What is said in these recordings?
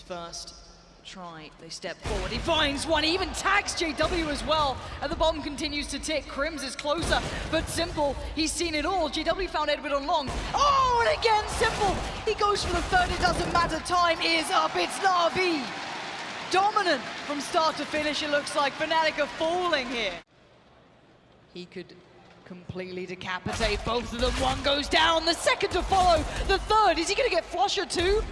first try. They step forward. He finds one. He even tags JW as well. And the bomb continues to tick. Crims is closer, but Simple, he's seen it all. JW found Edward on long. Oh, and again, Simple. He goes for the third. It doesn't matter. Time is up. It's Na'Vi. Dominant from start to finish, it looks like. Fnatic are falling here. He could completely decapitate both of them. One goes down, the second to follow, the third. Is he going to get Flusher too?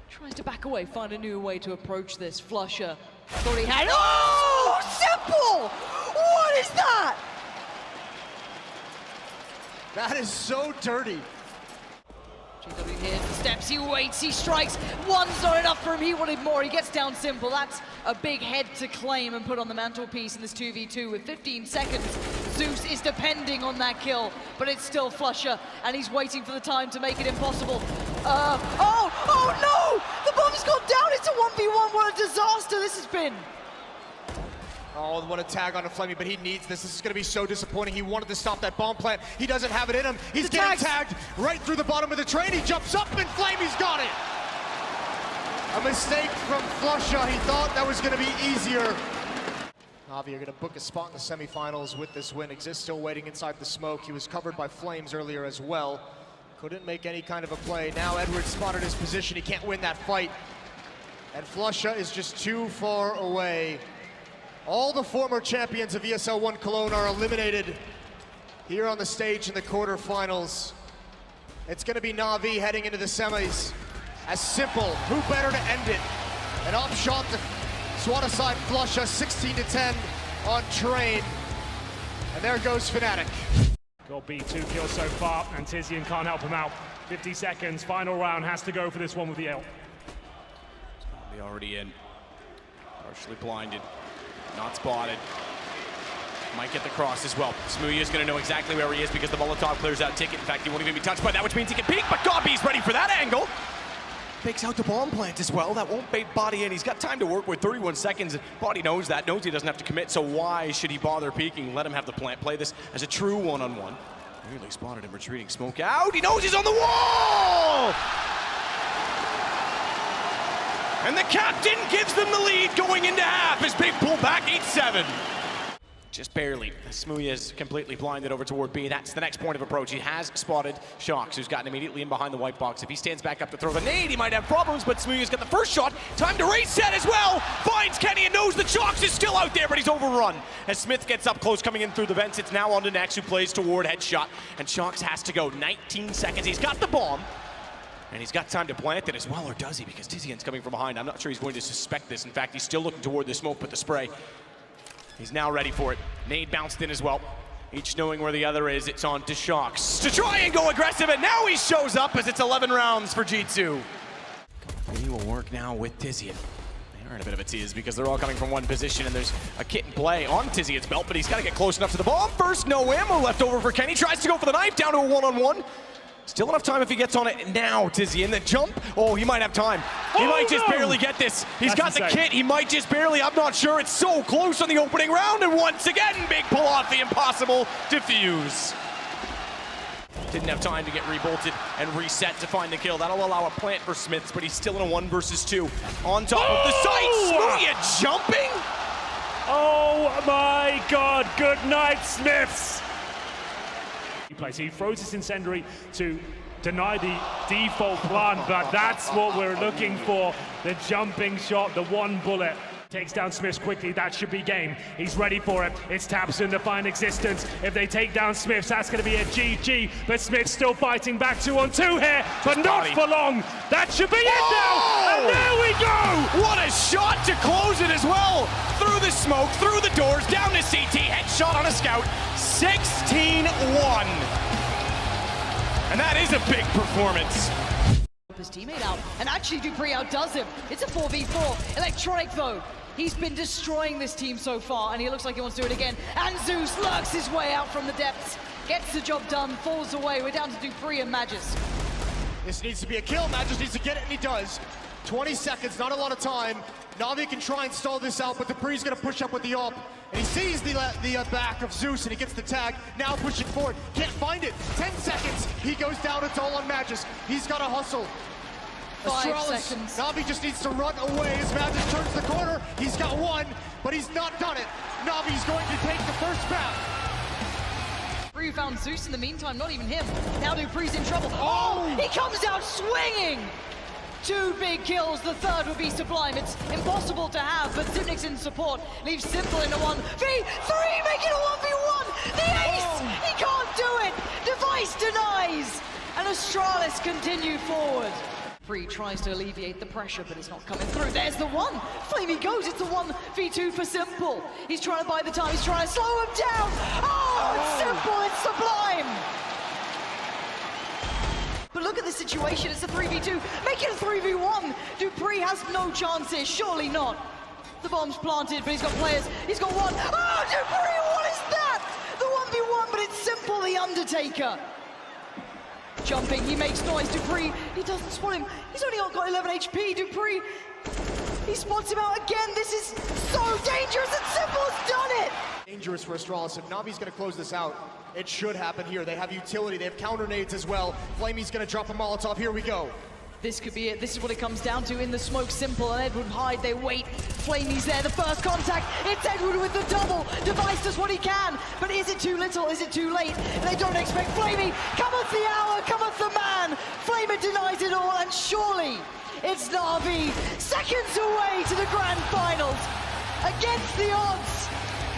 Tries to back away, find a new way to approach this. Flusher thought he had. Oh, Simple! What is that? That is so dirty. JW hears the steps, he waits, he strikes. One's not enough for him, he wanted more. He gets down Simple. That's a big head to claim and put on the mantelpiece in this 2v2 with 15 seconds. Zeus is depending on that kill, but it's still Flusher, and he's waiting for the time to make it impossible. Oh no! The bomb's gone down, it's a 1v1, what a disaster this has been. Oh, what a tag on a Flemmy, but he needs this. This is going to be so disappointing. He wanted to stop that bomb plant. He doesn't have it in him. He's getting tagged right through the bottom of the train. He jumps up and Flamey's got it. A mistake from Flusher. He thought that was going to be easier. Na'Vi are going to book a spot in the semifinals with this win. Exist still waiting inside the smoke. He was covered by flames earlier as well. Couldn't make any kind of a play. Now Edward spotted his position. He can't win that fight. And Flusher is just too far away. All the former champions of ESL 1 Cologne are eliminated here on the stage in the quarterfinals. It's going to be Na'Vi heading into the semis. As Simple, who better to end it? An off shot to swat aside Flusher, 16-10 on Train. And there goes Fnatic. Got B, 2 kills so far, and Tizian can't help him out. 50 seconds, final round, has to go for this one with the L. Be already in, partially blinded. Not spotted. Might get the cross as well. Smooya's going to know exactly where he is because the Molotov clears out Ticket. In fact, he won't even be touched by that, which means he can peek, but Gobby's ready for that angle. Fakes out the bomb plant as well. That won't bait Body in. He's got time to work with 31 seconds. Body knows that, knows he doesn't have to commit, so why should he bother peeking? Let him have the plant. Play this as a true one-on-one. Really spotted him retreating. Smoke out. He knows he's on the wall! And the captain gives them the lead going into half as big pull back 8-7. Just barely. Smooya is completely blinded over toward B. That's the next point of approach. He has spotted Shox, who's gotten immediately in behind the white box. If he stands back up to throw the nade, he might have problems, but Smooya's got the first shot. Time to reset as well. Finds Kenny and knows that Shox is still out there, but he's overrun. As Smith gets up close, coming in through the vents, it's now on to Nex, who plays toward headshot. And Shox has to go 19 seconds. He's got the bomb. And he's got time to plant it as well, or does he? Because Tizian's coming from behind. I'm not sure he's going to suspect this. In fact, he's still looking toward the smoke, but the spray. He's now ready for it. Nade bounced in as well. Each knowing where the other is, it's on to Shox to try and go aggressive, and now he shows up as it's 11 rounds for G2. He will work now with Tizian. They are in a bit of a tease because they're all coming from one position, and there's a kit in play on Tizian's belt, but he's got to get close enough to the bomb first. No ammo left over for Kenny. Tries to go for the knife, down to a one-on-one. Still enough time if he gets on it now, Tizian. The jump, oh, he might have time. He might just barely get this. He's got the kit, he might just barely, I'm not sure. It's so close on the opening round, and once again, big pull off the impossible defuse. Didn't have time to get rebolted and reset to find the kill. That'll allow a plant for Smiths, but he's still in a 1 versus 2. On top of the site, Smooya jumping. Oh my God, good night, Smiths. He throws his incendiary to deny the default plan, but that's what we're looking for. The jumping shot, the one bullet. Takes down Smiths quickly, that should be game. He's ready for it. It's Tabson to find existence. If they take down Smiths, that's going to be a GG. But Smiths still fighting back 2-on-2 here, but not for long. That should be it now, and there we go! What a shot to close it as well. Through the smoke, through the doors, down to CT, headshot on a scout, 16-1. And that is a big performance. His teammate out, and actually Dupree outdoes him. It's a 4v4. Electronic though, he's been destroying this team so far, and he looks like he wants to do it again. And Zeus lurks his way out from the depths, gets the job done, falls away. We're down to Dupree and Magis. This needs to be a kill. Magis needs to get it, and he does. 20 seconds, not a lot of time. Na'Vi can try and stall this out, but Dupree's gonna push up with the AWP. And he sees the back of Zeus, and he gets the tag. Now pushing forward, can't find it. 10 seconds, he goes down, it's all on Magis. He's gotta hustle. 5 seconds. Na'Vi just needs to run away as Magic turns the corner. He's got one, but he's not done it. Na'Vi's going to take the first round. Dupree found Zeus in the meantime, not even him. Now Dupree's in trouble. Oh, he comes out swinging! 2 big kills, the third would be Sublime. It's impossible to have, but Zipnik's in support. Leaves Simple in a 1v3, make it a 1v1! The ace! He can't do it! Device denies! And Astralis continue forward. Dupree tries to alleviate the pressure, but it's not coming through. There's the one! Flamey goes, it's a 1v2 for Simple. He's trying to buy the time, he's trying to slow him down! Oh, it's Simple, it's Sublime! But look at the situation, it's a 3v2, make it a 3v1! Dupree has no chances, surely not. The bomb's planted, but he's got players, he's got one. Oh, Dupree, what is that? The 1v1, but it's Simple, the Undertaker. Jumping, he makes noise, Dupree, he doesn't spot him. He's only got 11 HP, Dupree. He spots him out again, this is so dangerous, and Simple has done it! Dangerous for Astralis. If Na'Vi's going to close this out, it should happen here. They have utility, they have counter nades as well. Flamey's going to drop a Molotov, here we go. This could be it. This is what it comes down to. In the smoke, Simple and Edward hide. They wait. Flamey's there. The first contact. It's Edward with the double. Device does what he can. But is it too little? Is it too late? They don't expect Flamey. Cometh the hour. Cometh the man. Flamer denies it all. And surely it's Na'Vi. Seconds away to the grand finals. Against the odds,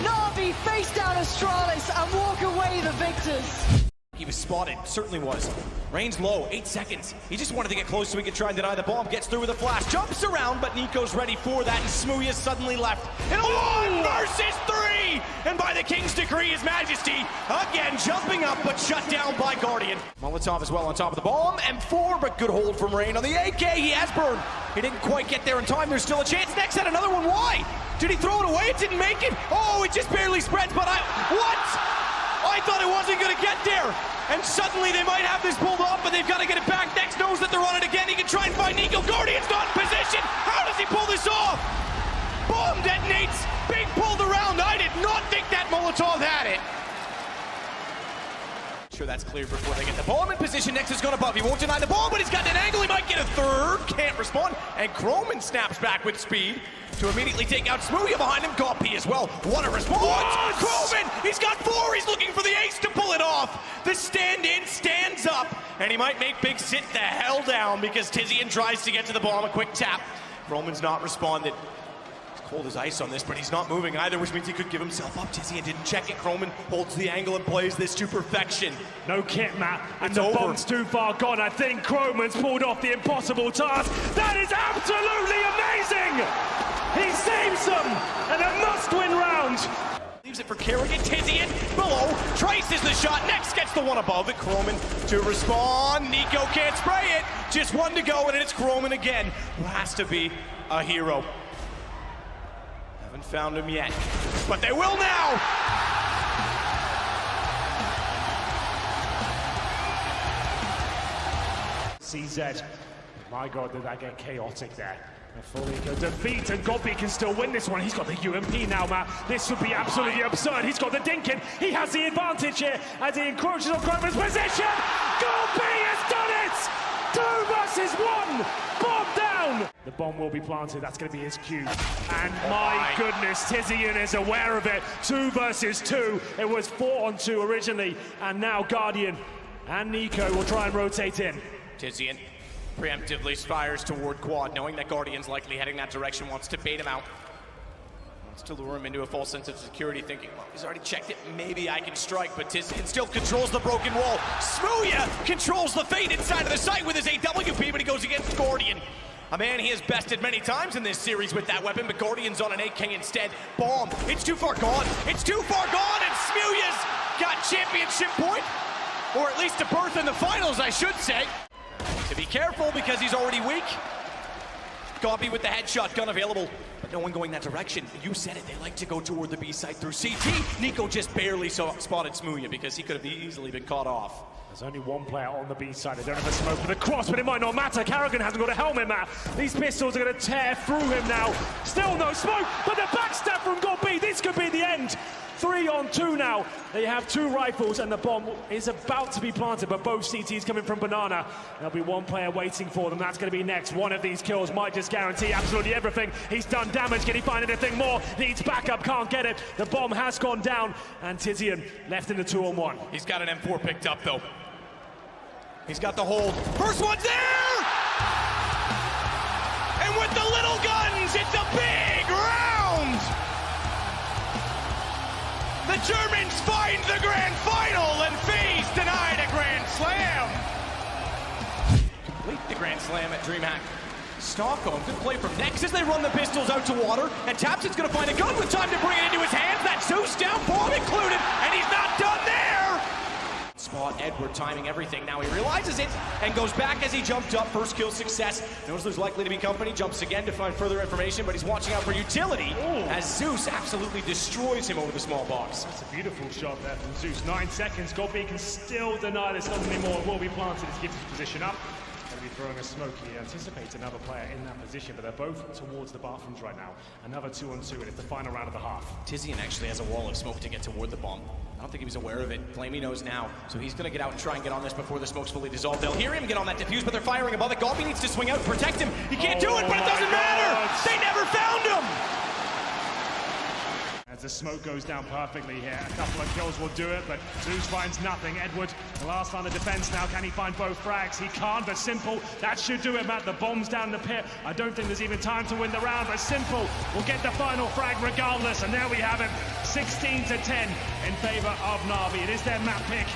Na'Vi face down Astralis and walk away the victors. He was spotted, certainly was. Range low, 8 seconds. He just wanted to get close so he could try and deny the bomb. Gets through with a flash, jumps around, but Nico's ready for that, and Smooya's suddenly left. And 1 versus 3! And by the King's decree, His Majesty, again jumping up, but shut down by Guardian. Molotov as well on top of the bomb, M4, but good hold from Rain on the AK. He has burned. He didn't quite get there in time. There's still a chance. Next had another one. Why? Did he throw it away? It didn't make it. Oh, it just barely spreads, but what? I thought it wasn't going to get there. And suddenly they might have this pulled off, but they've got to get it back. Next knows that they're on it again. He can try and find Nico. Guardian's not in position. How does he pull this off? Bomb detonates. Big pulled around. I did not think that Molotov had it. Sure, that's clear before they get the bomb in position. Next is going to buff. He won't deny the bomb, but he's got an angle. He might get a third. Can't respond. And Croman snaps back with speed to immediately take out Smooya behind him. Goppy as well. What a response! Croman! He's got 4! He's looking for the ace to pull it off! The stand-in stands up, and he might make Big sit the hell down because Tizian tries to get to the bomb. A quick tap. Croman's not responded. He's cold as ice on this, but he's not moving either, which means he could give himself up. Tizian didn't check it. Croman holds the angle and plays this to perfection. No kit, Matt, and It's the over. bomb's too far gone. I think Croman's pulled off the impossible task. That is absolutely amazing! He saves them, and a must-win round. Leaves it for Kerrigan. Tizian below, traces the shot, next gets the one above it. Croman to respond. Nico can't spray it. Just 1 to go, and it's Croman again, who has to be a hero. Haven't found him yet, but they will now. CZ, my God, did that get chaotic there. Folico defeat, and Goppy can still win this one. He's got the UMP now, Matt. This would be absolutely absurd. He's got the Dinkin. He has the advantage here as he encroaches on Croman's position. Goppy has done it! 2 versus 1. Bomb down. The bomb will be planted. That's going to be his cue. And my goodness, Tizian is aware of it. 2 versus 2. It was 4 on 2 originally, and now Guardian and Nico will try and rotate in. Tizian preemptively fires toward quad, knowing that Guardian's likely heading that direction, wants to bait him out. Wants to lure him into a false sense of security, thinking, well, he's already checked it, maybe I can strike, but Tizian still controls the broken wall. Smooya controls the fade inside of the site with his AWP, but he goes against Guardian. A man he has bested many times in this series with that weapon, but Guardian's on an 8K instead. Bomb, it's too far gone, it's too far gone, and Smooya's got championship point, or at least a berth in the finals, I should say. To be careful because he's already weak. Goppy with the headshot gun available, but no one going that direction. You said it, they like to go toward the B side through CT. Nico just barely spotted Smooya because he could have easily been caught off. There's only one player on the B side. They don't have a smoke for the cross, but it might not matter. Kerrigan hasn't got a helmet, Matt. These pistols are going to tear through him now. Still no smoke, but the backstab from Goppy. This could be the end. 3-on-2 now. They have 2 rifles and the bomb is about to be planted, but both CTs coming from Banana. There'll be 1 player waiting for them. That's going to be next. One of these kills might just guarantee absolutely everything. He's done damage. Can he find anything more? Needs backup. Can't get it. The bomb has gone down and Tizian left in the 2-on-1. He's got an M4 picked up though. He's got the hold. First one's there! And with the little guns, it's a big round! The Germans find the grand final and FaZe denied a grand slam! Complete the grand slam at DreamHack Stockholm. Good play from Nex as they run the pistols out to water, and Tapson's gonna find a gun with time to bring it into his hands. That Zeus down, bomb included, and he's not done there! Spot Edward timing everything. Now he realizes it and goes back as he jumped up. First kill success. Knows there's likely to be company. Jumps again to find further information, but he's watching out for utility as Zeus absolutely destroys him over the small box. That's a beautiful shot there from Zeus. 9 seconds. Godby can still deny this not anymore. It will be planted to keep his position up. Going to be throwing a smoke. He anticipates another player in that position, but they're both towards the bathrooms right now. Another 2-on-2, and it's the final round of the half. Tizian actually has a wall of smoke to get toward the bomb. I don't think he was aware of it. Flamey knows now, so he's going to get out and try and get on this before the smoke's fully dissolved. They'll hear him get on that defuse, but they're firing above it. Godby needs to swing out and protect him. He can't do it, but it doesn't matter! They never found him! As the smoke goes down perfectly here, a couple of kills will do it, but Zeus finds nothing. Edward, the last line of defense now. Can he find both frags? He can't, but Simple, that should do it, Matt. The bomb's down the pit. I don't think there's even time to win the round, but Simple will get the final frag regardless, and there we have it. 16-10 in favor of Na'Vi. It is their map pick.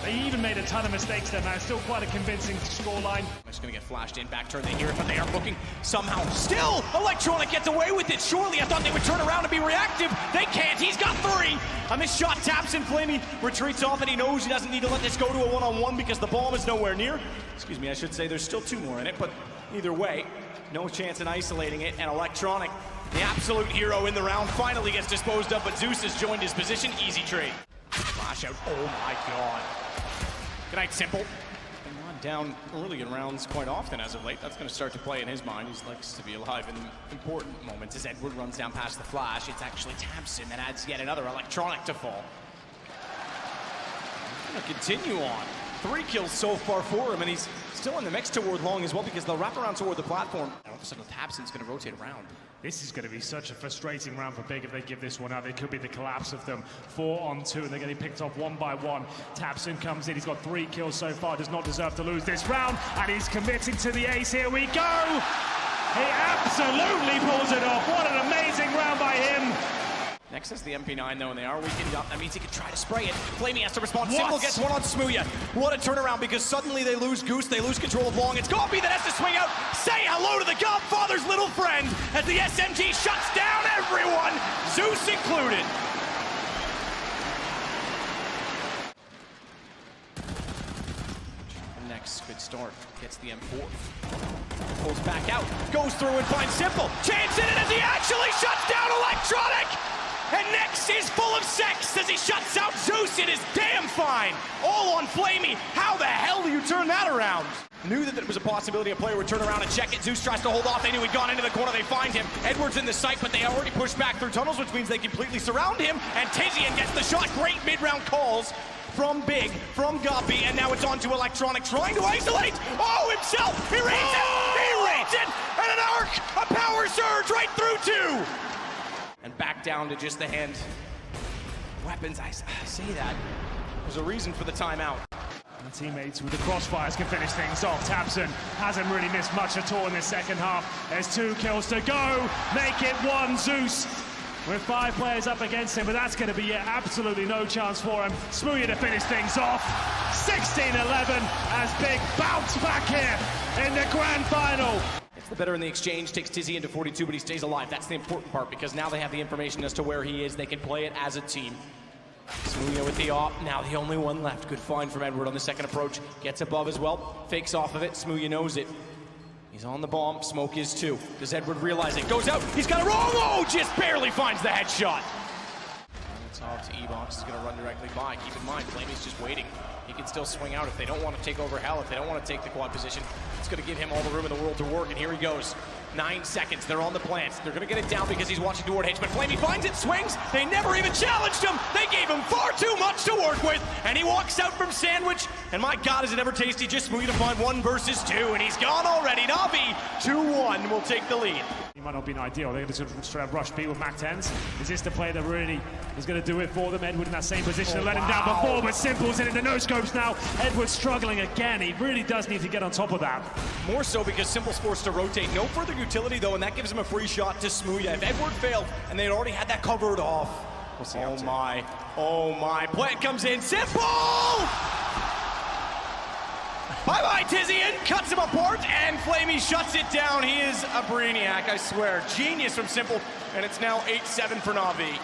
They even made a ton of mistakes there, man. Still quite a convincing scoreline. Just gonna get flashed in, back turn, they hear it, but they are looking somehow. Still, Electronic gets away with it. Surely I thought they would turn around and be reactive. They can't, he's got 3. On this shot, taps in, Flamey retreats off, and he knows he doesn't need to let this go to a 1-on-1 because the bomb is nowhere near. Excuse me, I should say there's still 2 more in it, but either way, no chance in isolating it, and Electronic, the absolute hero in the round, finally gets disposed of, but Zeus has joined his position. Easy trade. Flash out, oh my god. Good night, Simple. Been run down early in rounds quite often as of late. That's going to start to play in his mind. He likes to be alive in important moments. As Edward runs down past the flash, it's actually Tapson that adds yet another Electronic to fall. He's going to continue on. 3 kills so far for him, and he's still in the mix toward long as well because they'll wrap around toward the platform. And all of a sudden, Tapson's going to rotate around. This is going to be such a frustrating round for Big if they give this one out. It could be the collapse of them. 4-on-2, and they're getting picked off 1 by 1. Tapson comes in. He's got 3 kills so far. Does not deserve to lose this round, and he's committing to the ace. Here we go. He absolutely pulls it off. What an amazing round by him. Next is the MP9 though, and they are weakened up. That means he can try to spray it. Flamey has to respond. Simple gets one on Smooya. What a turnaround, because suddenly they lose Goose, they lose control of Long. It's Godby that has to swing out. Say hello to the Godfather's little friend as the SMG shuts down everyone, Zeus included. Next, good start. Gets the M4. Pulls back out. Goes through and finds Simple. Chance in it as he actually shuts down Electronic. And Nex is full of sex as he shuts out Zeus. It is damn fine. All on Flamey. How the hell do you turn that around? Knew that it was a possibility a player would turn around and check it. Zeus tries to hold off. They knew he'd gone into the corner. They find him. Edward's in the sight, but they already pushed back through tunnels, which means they completely surround him. And Tizian gets the shot. Great mid-round calls from Big, from Godby, and now it's on to Electronic trying to isolate. Oh, himself! He reads it! He reads it! And an arc! A power surge right through 2! And back down to just the hand weapons. I say that. There's a reason for the timeout. And teammates with the crossfires can finish things off. Tapson hasn't really missed much at all in this second half. There's 2 kills to go. Make it 1, Zeus. With 5 players up against him, but that's going to be absolutely no chance for him. Smooya to finish things off. 16-11 as Big bounce back here in the grand final. It's the better in the exchange, takes Tizzy into 42, but he stays alive. That's the important part, because now they have the information as to where he is. They can play it as a team. Smooya with the op, now the only one left. Good find from Edward on the second approach. Gets above as well, fakes off of it. Smooya knows it. He's on the bomb, Smoke is too. Does Edward realize it? Goes out, he's got it wrong! Oh, just barely finds the headshot. It's off to E-Box, he's gonna run directly by. Keep in mind, Flamey's just waiting. He can still swing out if they don't want to take over Hell, if they don't want to take the quad position. It's gonna give him all the room in the world to work, and here he goes. 9 seconds. They're on the plants. They're going to get it down because he's watching toward H. But Flamey finds it, swings. They never even challenged him. They gave him far too much to work with. And he walks out from Sandwich. And my God, is it ever tasty. Just Smoothie to find 1 versus 2. And he's gone already. Na'Vi, 2-1, will take the lead. He might not be ideal. They're going to try to rush B with Mac 10s. Is this the play that really is going to do it for them? Edward in that same position let him down before, but Simple's in the no-scopes now. Edward's struggling again. He really does need to get on top of that. More so because Simple's forced to rotate. No further utility, though, and that gives him a free shot to Smoothie. If Edward failed, and they had already had that covered off. We'll see. Oh my. Plant comes in. Simple! Bye-bye, Tizian, cuts him apart, and Flamey shuts it down. He is a brainiac, I swear. Genius from Simple, and it's now 8-7 for Na'Vi.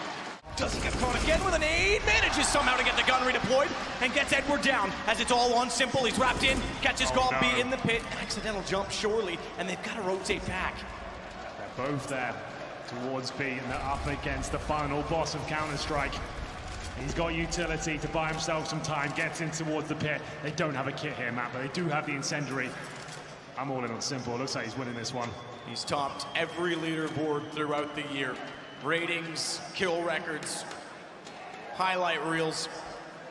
Doesn't get caught again with an 8, manages somehow to get the gun redeployed, and gets Edward down as it's all on Simple. He's wrapped in, catches Gob in the pit, accidental jump surely, and they've got to rotate back. They're both there towards B, and they're up against the final boss of Counter-Strike. He's got utility to buy himself some time, gets in towards the pit. They don't have a kit here, Matt, but they do have the incendiary. I'm all in on Simple. Looks like he's winning this one. He's topped every leaderboard throughout the year. Ratings, kill records, highlight reels.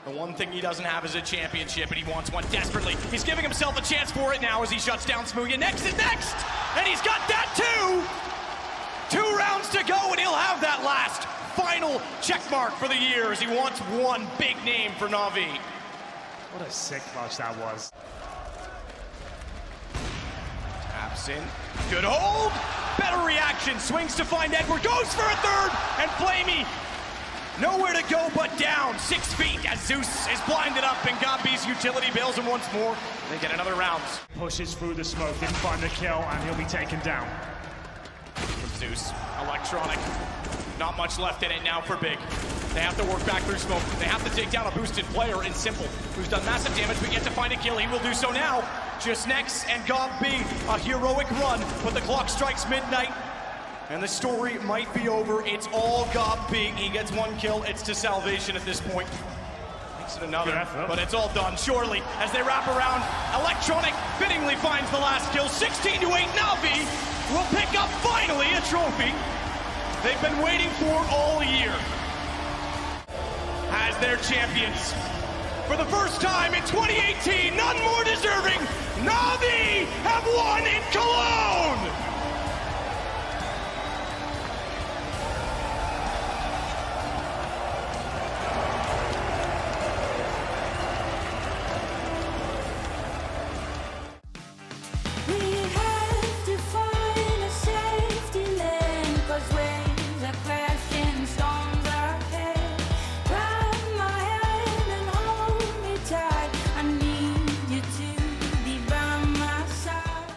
The one thing he doesn't have is a championship, and he wants one desperately. He's giving himself a chance for it now as he shuts down Smoothie. Next is next! And he's got that too! 2 rounds to go, and he'll have that last final check mark for the year as he wants one big name for Na'Vi. What a sick clutch that was. Taps in. Good hold. Better reaction. Swings to find Edward. Goes for a third. And Flamey nowhere to go but down. 6 feet as Zeus is blinded up and Gobby's utility bails him once more. They get another round. Pushes through the smoke. Didn't find the kill and he'll be taken down. Zeus. Electronic. Not much left in it now for Big. They have to work back through smoke. They have to take down a boosted player in Simple, who's done massive damage, but yet to find a kill. He will do so now. Just next, and Gob B, a heroic run, but the clock strikes midnight, and the story might be over. It's all Gob B. He gets 1 kill. It's to salvation at this point. Makes it another, but it's all done, surely, as they wrap around. Electronic fittingly finds the last kill. 16-8, Na'Vi will pick up, finally, a trophy they've been waiting for all year. As their champions, for the first time in 2018, none more deserving, Na'Vi have won in Cologne!